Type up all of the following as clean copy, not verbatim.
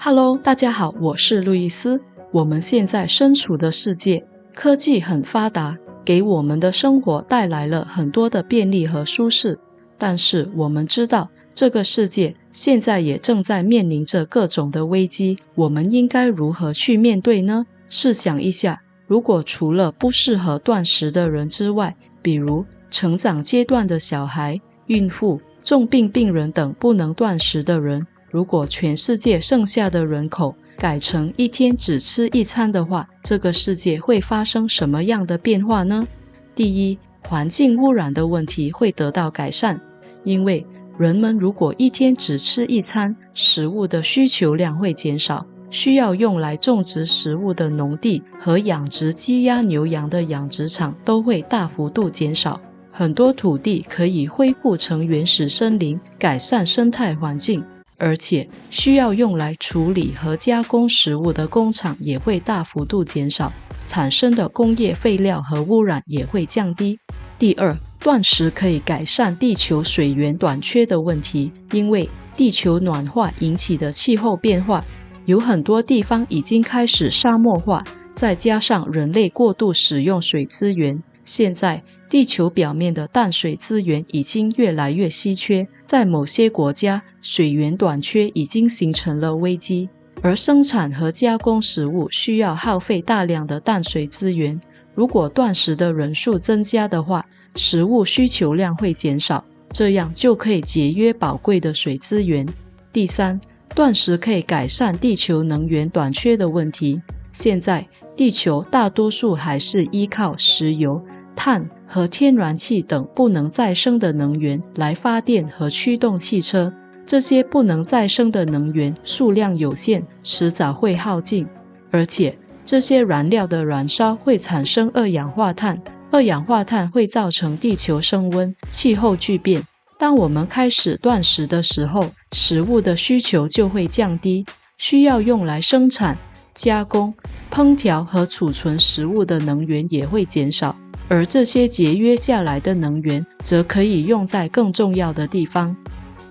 Hello， 大家好，我是路易斯。我们现在身处的世界，科技很发达，给我们的生活带来了很多的便利和舒适。但是我们知道，这个世界现在也正在面临着各种的危机，我们应该如何去面对呢？试想一下，如果除了不适合断食的人之外，比如成长阶段的小孩、孕妇、重病病人等不能断食的人，如果全世界剩下的人口改成一天只吃一餐的话，这个世界会发生什么样的变化呢？第一，环境污染的问题会得到改善，因为人们如果一天只吃一餐，食物的需求量会减少，需要用来种植食物的农地和养殖鸡鸭牛羊的养殖场都会大幅度减少，很多土地可以恢复成原始森林，改善生态环境。而且需要用来处理和加工食物的工厂也会大幅度减少，产生的工业废料和污染也会降低。第二，断食可以改善地球水源短缺的问题，因为地球暖化引起的气候变化，有很多地方已经开始沙漠化，再加上人类过度使用水资源，现在地球表面的淡水资源已经越来越稀缺，在某些国家，水源短缺已经形成了危机，而生产和加工食物需要耗费大量的淡水资源。如果断食的人数增加的话，食物需求量会减少，这样就可以节约宝贵的水资源。第三，断食可以改善地球能源短缺的问题。现在，地球大多数还是依靠石油、碳和天然气等不能再生的能源来发电和驱动汽车，这些不能再生的能源数量有限，迟早会耗尽，而且这些燃料的燃烧会产生二氧化碳，二氧化碳会造成地球升温、气候巨变。当我们开始断食的时候，食物的需求就会降低，需要用来生产、加工、烹调和储存食物的能源也会减少，而这些节约下来的能源则可以用在更重要的地方。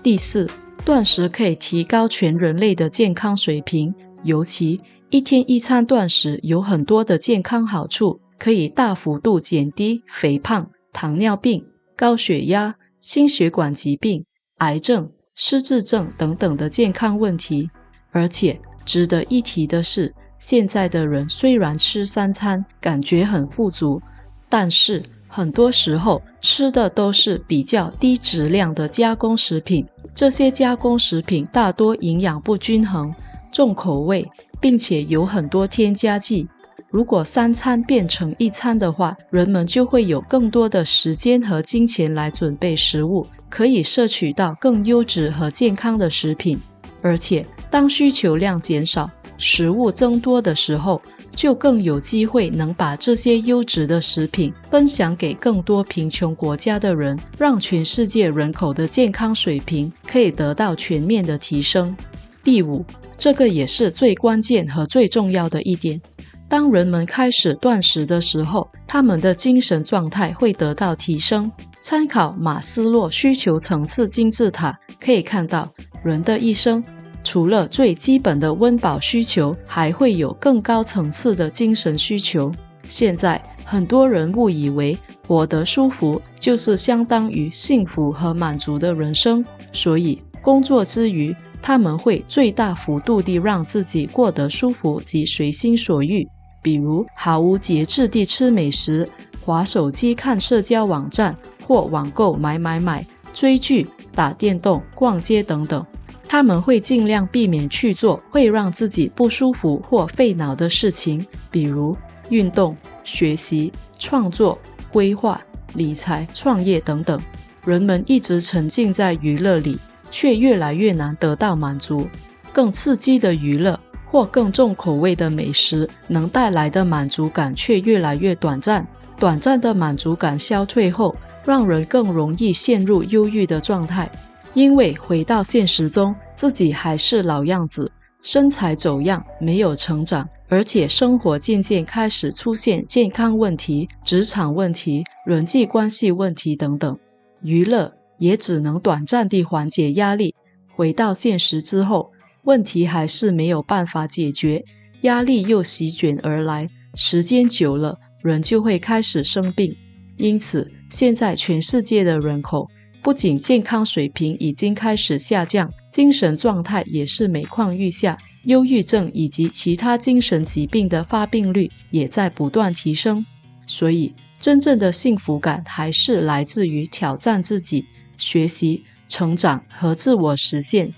第四，断食可以提高全人类的健康水平，尤其一天一餐断食有很多的健康好处，可以大幅度减低肥胖、糖尿病、高血压、心血管疾病、癌症、失智症等等的健康问题。而且值得一提的是，现在的人虽然吃3餐感觉很富足，但是很多时候吃的都是比较低质量的加工食品，这些加工食品大多营养不均衡、重口味，并且有很多添加剂。如果3餐变成1餐的话，人们就会有更多的时间和金钱来准备食物，可以摄取到更优质和健康的食品。而且当需求量减少，食物增多的时候，就更有机会能把这些优质的食品分享给更多贫穷国家的人，让全世界人口的健康水平可以得到全面的提升。第五，这个也是最关键和最重要的一点，当人们开始断食的时候，他们的精神状态会得到提升。参考马斯洛需求层次金字塔，可以看到人的一生除了最基本的温饱需求，还会有更高层次的精神需求。现在很多人误以为活得舒服就是相当于幸福和满足的人生，所以工作之余，他们会最大幅度地让自己过得舒服及随心所欲，比如毫无节制地吃美食、滑手机看社交网站或网购买，追剧、打电动、逛街等等。他们会尽量避免去做会让自己不舒服或费脑的事情，比如运动、学习、创作、规划、理财、创业等等。人们一直沉浸在娱乐里，却越来越难得到满足。更刺激的娱乐或更重口味的美食能带来的满足感却越来越短暂。短暂的满足感消退后，让人更容易陷入忧郁的状态。因为回到现实中，自己还是老样子，身材走样，没有成长，而且生活渐渐开始出现健康问题、职场问题、人际关系问题等等。娱乐也只能短暂地缓解压力，回到现实之后，问题还是没有办法解决，压力又席卷而来，时间久了，人就会开始生病。因此，现在全世界的人口不仅健康水平已经开始下降，精神状态也是每况愈下，忧郁症以及其他精神疾病的发病率也在不断提升。所以，真正的幸福感还是来自于挑战自己、学习、成长和自我实现。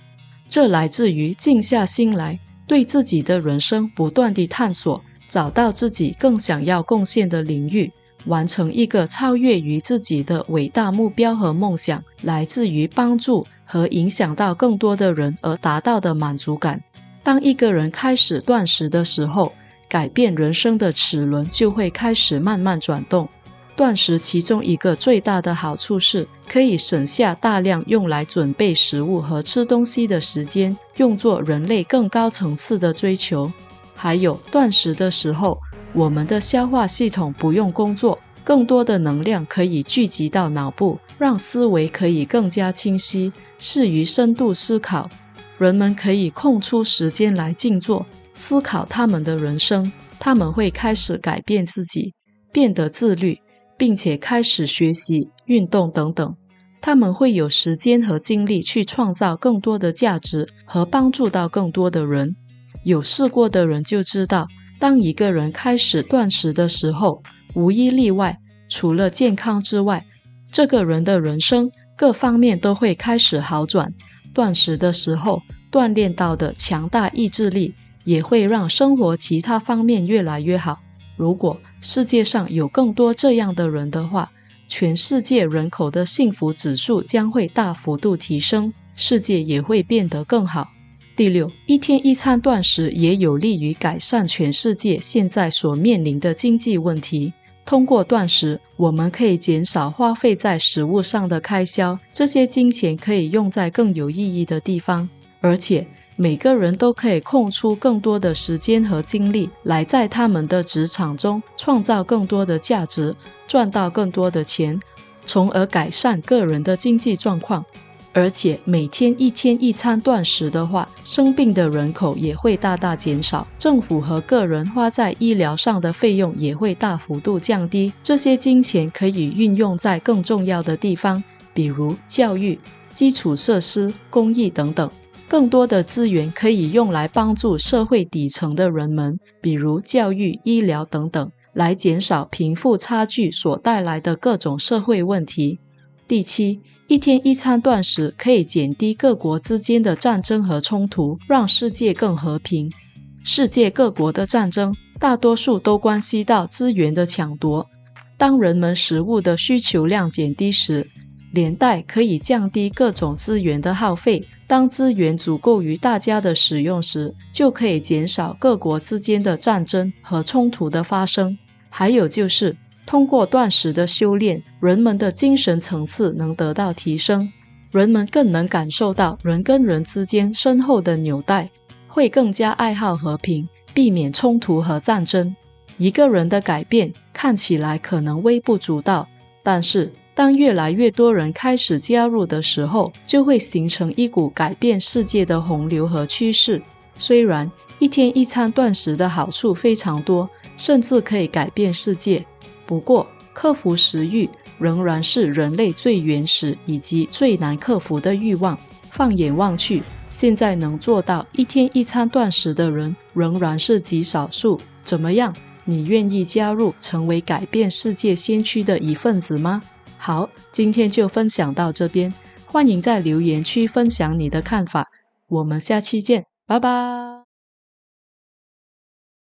这来自于静下心来，对自己的人生不断地探索，找到自己更想要贡献的领域，完成一个超越于自己的伟大目标和梦想，来自于帮助和影响到更多的人而达到的满足感。当一个人开始断食的时候，改变人生的齿轮就会开始慢慢转动。断食其中一个最大的好处是，可以省下大量用来准备食物和吃东西的时间，用作人类更高层次的追求。还有，断食的时候，我们的消化系统不用工作，更多的能量可以聚集到脑部，让思维可以更加清晰，适于深度思考。人们可以空出时间来静坐，思考他们的人生，他们会开始改变自己，变得自律，并且开始学习、运动等等。他们会有时间和精力去创造更多的价值和帮助到更多的人。有试过的人就知道，当一个人开始断食的时候，无一例外，除了健康之外，这个人的人生各方面都会开始好转。断食的时候锻炼到的强大意志力，也会让生活其他方面越来越好。如果世界上有更多这样的人的话，全世界人口的幸福指数将会大幅度提升，世界也会变得更好。第六，一天一餐断食也有利于改善全世界现在所面临的经济问题。通过断食，我们可以减少花费在食物上的开销，这些金钱可以用在更有意义的地方，而且每个人都可以空出更多的时间和精力来在他们的职场中创造更多的价值，赚到更多的钱，从而改善个人的经济状况。而且每天一天一餐断食的话，生病的人口也会大大减少，政府和个人花在医疗上的费用也会大幅度降低，这些金钱可以运用在更重要的地方，比如教育、基础设施、公益等等。更多的资源可以用来帮助社会底层的人们，比如教育、医疗等等，来减少贫富差距所带来的各种社会问题。第七，一天一餐断食可以减低各国之间的战争和冲突，让世界更和平。世界各国的战争大多数都关系到资源的抢夺，当人们食物的需求量减低时，连带可以降低各种资源的耗费。当资源足够于大家的使用时，就可以减少各国之间的战争和冲突的发生。还有就是通过断食的修炼，人们的精神层次能得到提升，人们更能感受到人跟人之间深厚的纽带，会更加爱好和平，避免冲突和战争。一个人的改变看起来可能微不足道，但是当越来越多人开始加入的时候，就会形成一股改变世界的洪流和趋势。虽然一天一餐断食的好处非常多，甚至可以改变世界，不过克服食欲仍然是人类最原始以及最难克服的欲望。放眼望去，现在能做到一天一餐断食的人仍然是极少数。怎么样？你愿意加入成为改变世界先驱的一份子吗？好，今天就分享到这边，欢迎在留言区分享你的看法，我们下期见，拜拜。